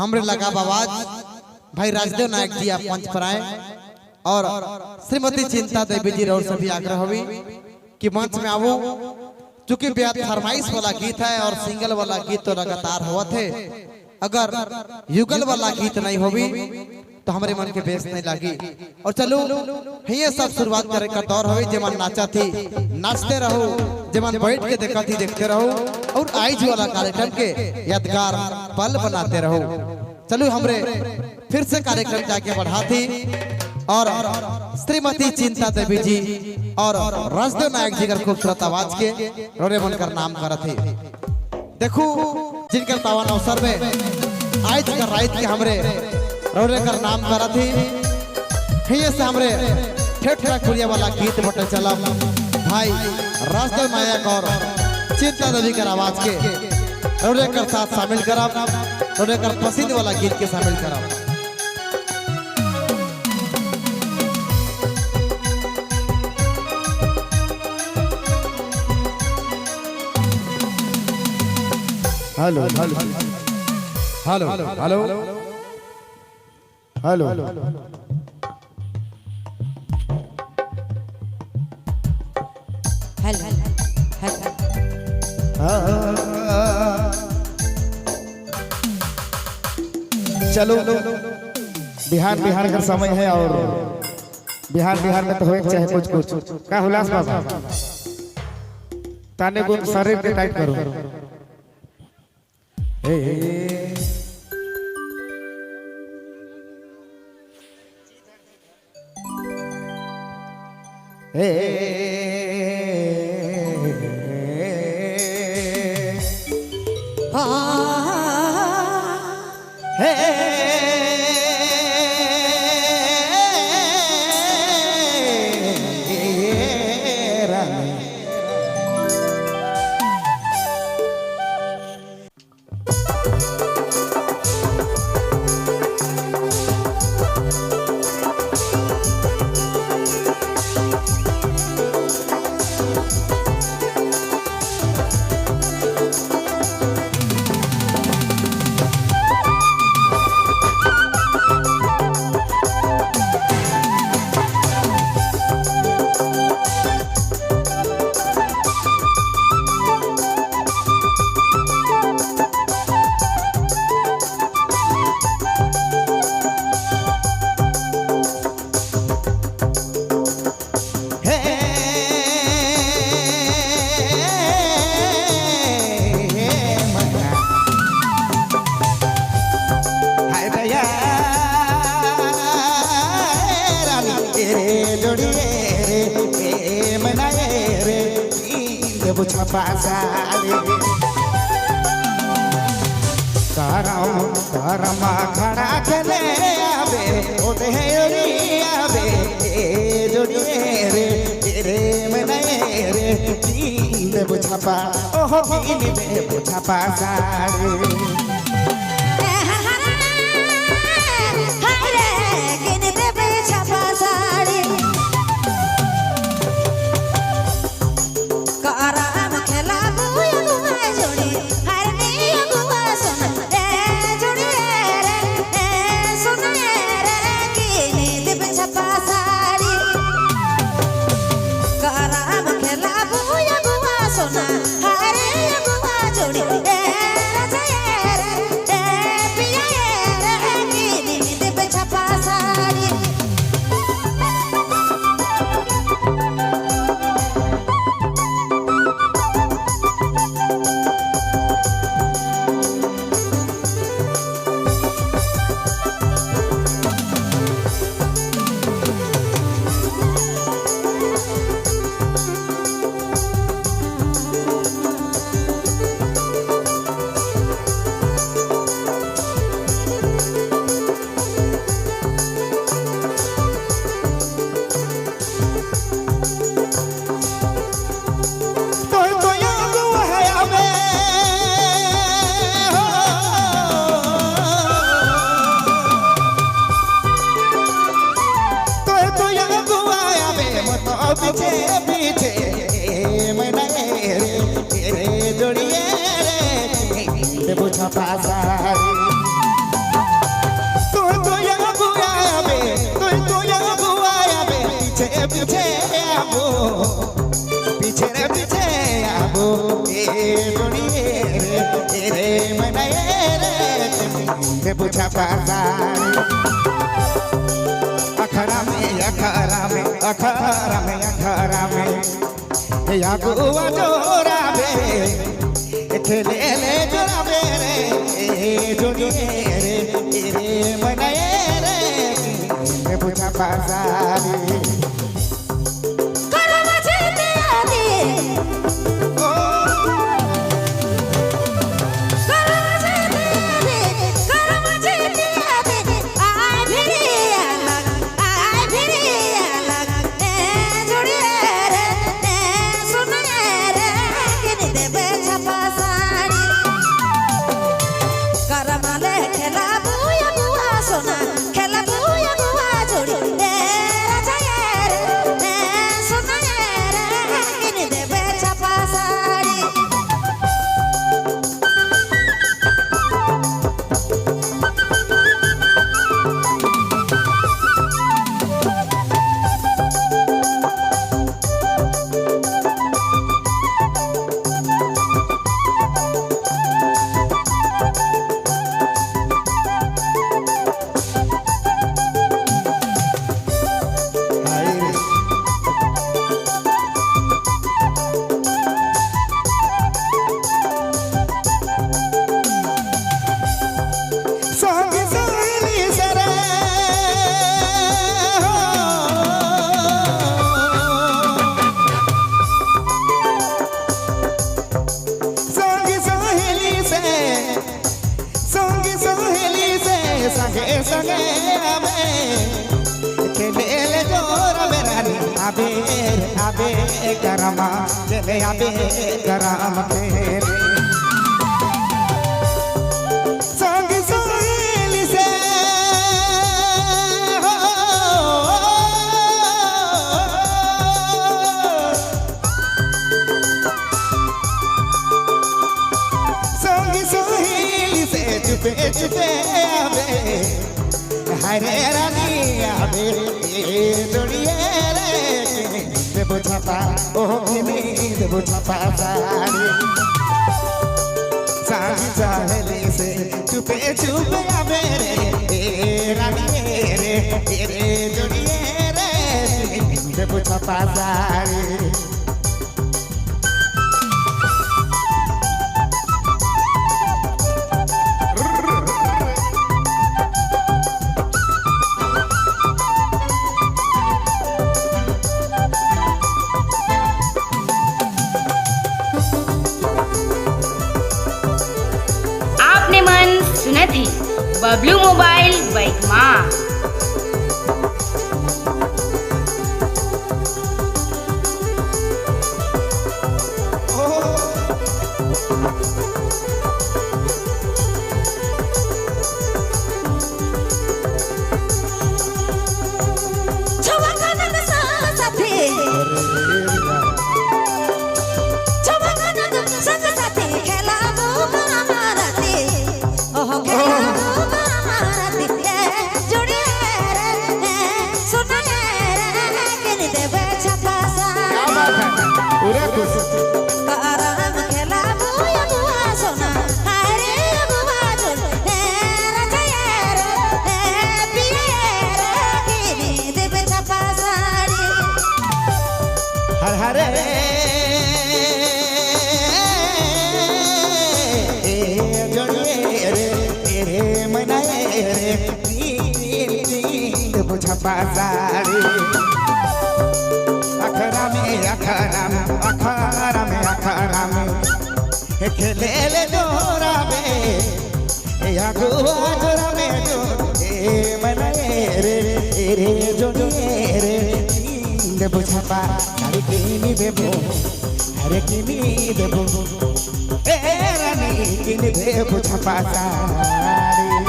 हमरे लगा आवाज भाई राजदेव नायक जी आप मंच पर आए और श्रीमती चिंता देवी जी और सभी आग्रह हुई कि मंच में आवो। चूंकि बेहद फरमाइश वाला गीत है और सिंगल वाला गीत तो लगातार हुआ थे, अगर युगल वाला गीत नहीं होगी तो हमारे मन के बेस नहीं लगी। और चलो ये सब शुरुआत करे का दौर हो, जमन नाचा थी नाचते रहो, जमन बैठ के देखा थी देखते रहो और आइज वाला कार्यक्रम के यादगार पल बनाते रहो। चलो हमरे फिर से कार्यक्रम जाके बढ़ा थी और श्रीमती चिंता देवी जी और राजदेव नायक जी का खूबसूरत आवाज के रोरे बनकर नाम करा थे। देखो जिनकर पावन अवसर में आज कर रात के हमरे रोरे कर नाम करा थी, हिये से हमरे ठेठरा खुलिया वाला गीत बटे चला भाई राजदेव नायक और चिंता देवी कर आवाज के रोरे कर साथ शामिल करा, रोरे कर पसंद वाला गीत के शामिल करा। Hello hello hello hello hello चलो बिहार बिहार का समय है और बिहार बिहार में तो हो चाहे कुछ कुछ क्या हुलास बाबा ताने को शरीर के टाइट करो। करमा खड़ा चले आवे ओते है आवे ए जोड़िए रे रे मने रे तीन बुझापा ओहो तीन में बुझापा सारे पीछे पीछे मैंने रे जोड़िए रे बुझा पासा दे बुझा पासारी अखरा में अखरा में अखरा में अखरा में या गुआ जोरा बे खेले ले जोरा बे रे जोड़िए रे मनाए रे दे बुझा पासारी संगे संगे आवे खेले ले जोरा बेरानी आवे आवे गरमा चले आवे गरम खेले संग सहेली से संग सहेली से चुपे चुपे हरे रानी आवे जोड़िए रे दे बुझा पा ओ किनी दे बुझा पा सारी सारी सहेली से चुपे चुपे आवे रे रानी रे जोड़िए रे दे बुझा पा सारी थी बबलू मोबाइल बाइक माँ हरे जोड़िए रे मनाए रे बुझा पासारी अखरा में अखरा में अखरा में अखरा में खेले ले जोरा में या गुआ जोरा में जो मनाए रे जोड़िए रे बुझा पा सारी किनी देबो अरे किनी देबो ए रानी किनी देबो छपा सारी